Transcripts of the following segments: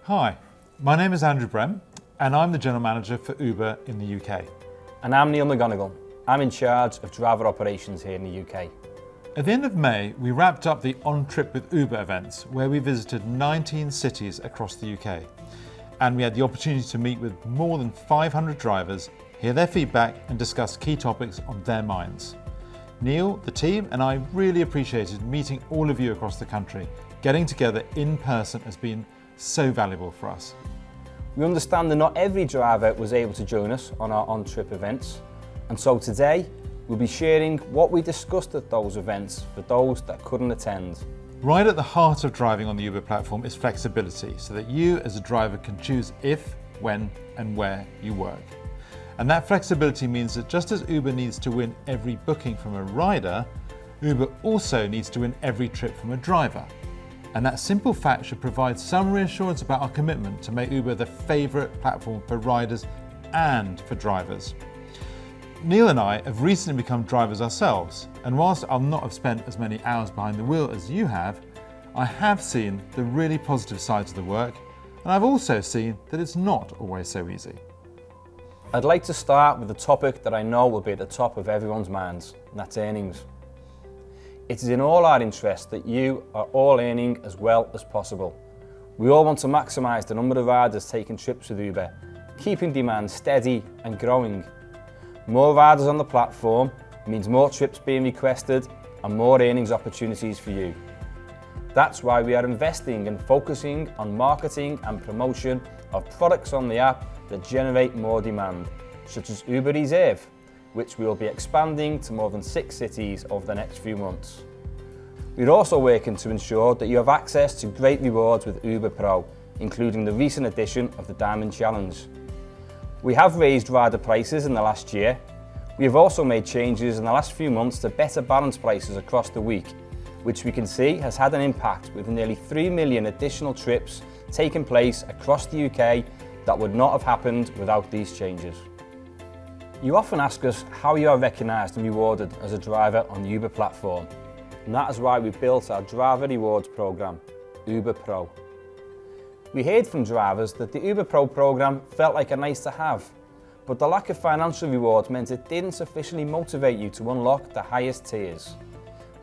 Hi, my name is Andrew Brem and I'm the General Manager for Uber in the UK. And I'm McGonigle. I'm in charge of driver operations here in the UK. At the end of May, we wrapped up the On Trip with Uber events where we visited 19 cities across the UK. And we had the opportunity to meet with more than 500 drivers, hear their feedback and discuss key topics on their minds. Neil, the team and I really appreciated meeting all of you across the country. Getting together in person has been so valuable for us. We understand that not every driver was able to join us on our on-trip events, and so today we'll be sharing what we discussed at those events for those that couldn't attend. Right at the heart of driving on the Uber platform is flexibility, so that you as a driver can choose if, when and where you work. And that flexibility means that just as Uber needs to win every booking from a rider, Uber also needs to win every trip from a driver. And that simple fact should provide some reassurance about our commitment to make Uber the favourite platform for riders and for drivers. Neil and I have recently become drivers ourselves, and whilst I'll not have spent as many hours behind the wheel as you have, I have seen the really positive sides of the work, and I've also seen that it's not always so easy. I'd like to start with a topic that I know will be at the top of everyone's minds, and that's earnings. It is in all our interest that you are all earning as well as possible. We all want to maximise the number of riders taking trips with Uber, keeping demand steady and growing. More riders on the platform means more trips being requested and more earnings opportunities for you. That's why we are investing and focusing on marketing and promotion of products on the app that generate more demand, such as Uber Reserve, which we will be expanding to more than 6 cities over the next few months. We're also working to ensure that you have access to great rewards with Uber Pro, including the recent addition of the Diamond Challenge. We have raised rider prices in the last year. We have also made changes in the last few months to better balance prices across the week, which we can see has had an impact with nearly 3 million additional trips taking place across the UK that would not have happened without these changes. You often ask us how you are recognised and rewarded as a driver on the Uber platform, and that is why we built our driver rewards programme, Uber Pro. We heard from drivers that the Uber Pro programme felt like a nice to have, but the lack of financial rewards meant it didn't sufficiently motivate you to unlock the highest tiers.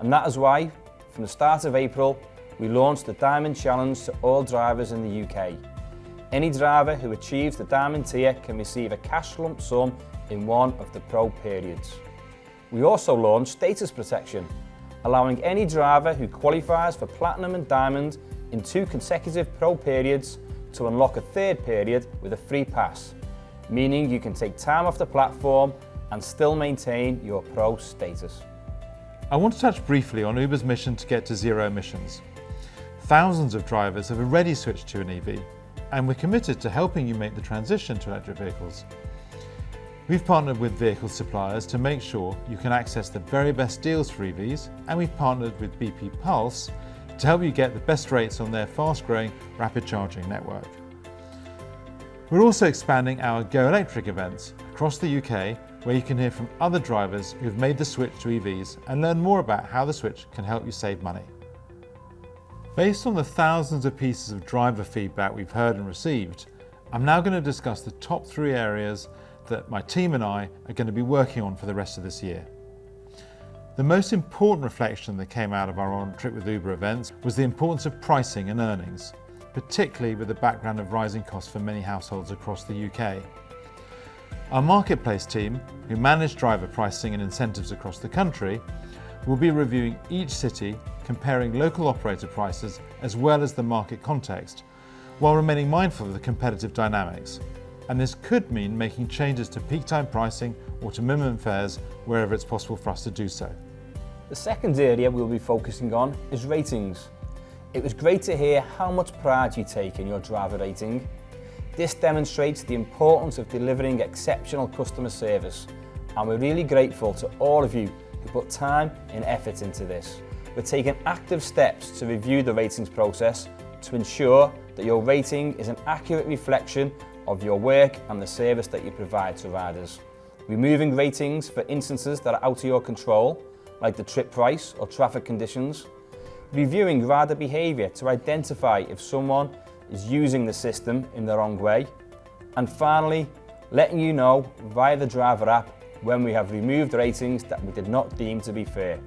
And that is why, from the start of April, we launched the Diamond Challenge to all drivers in the UK. Any driver who achieves the Diamond tier can receive a cash lump sum in one of the Pro periods. We also launched Status Protection, allowing any driver who qualifies for Platinum and Diamond in 2 consecutive Pro periods to unlock a 3rd period with a free pass, meaning you can take time off the platform and still maintain your Pro status. I want to touch briefly on Uber's mission to get to zero emissions. Thousands of drivers have already switched to an EV, and we're committed to helping you make the transition to electric vehicles. We've partnered with vehicle suppliers to make sure you can access the very best deals for EVs, and we've partnered with BP Pulse to help you get the best rates on their fast-growing rapid charging network. We're also expanding our Go Electric events across the UK, where you can hear from other drivers who've made the switch to EVs and learn more about how the switch can help you save money. Based on the thousands of pieces of driver feedback we've heard and received, I'm now going to discuss the top 3 areas that my team and I are going to be working on for the rest of this year. The most important reflection that came out of our On Trip with Uber events was the importance of pricing and earnings, particularly with the background of rising costs for many households across the UK. Our marketplace team, who manage driver pricing and incentives across the country, will be reviewing each city, comparing local operator prices as well as the market context, while remaining mindful of the competitive dynamics. And this could mean making changes to peak time pricing or to minimum fares wherever it's possible for us to do so. The second area we'll be focusing on is ratings. It was great to hear how much pride you take in your driver rating. This demonstrates the importance of delivering exceptional customer service, and we're really grateful to all of you who put time and effort into this. We're taking active steps to review the ratings process to ensure that your rating is an accurate reflection of your work and the service that you provide to riders. Removing ratings for instances that are out of your control, like the trip price or traffic conditions. Reviewing rider behaviour to identify if someone is using the system in the wrong way. And finally, letting you know via the driver app when we have removed ratings that we did not deem to be fair.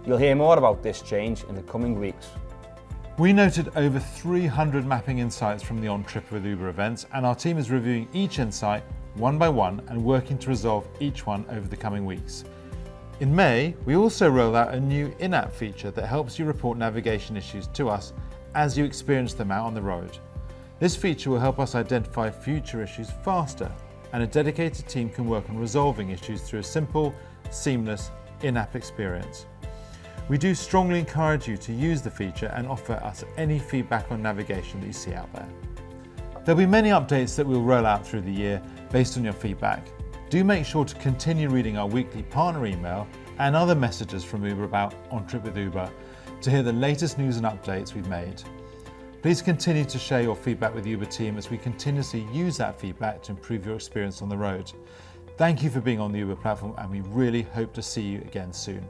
You'll hear more about this change in the coming weeks. We noted over 300 mapping insights from the On Trip with Uber events, and our team is reviewing each insight one by one and working to resolve each one over the coming weeks. In May, we also rolled out a new in-app feature that helps you report navigation issues to us as you experience them out on the road. This feature will help us identify future issues faster, and a dedicated team can work on resolving issues through a simple, seamless in-app experience. We do strongly encourage you to use the feature and offer us any feedback on navigation that you see out there. There'll be many updates that we'll roll out through the year based on your feedback. Do make sure to continue reading our weekly partner email and other messages from Uber about On Trip with Uber to hear the latest news and updates we've made. Please continue to share your feedback with the Uber team as we continuously use that feedback to improve your experience on the road. Thank you for being on the Uber platform, and we really hope to see you again soon.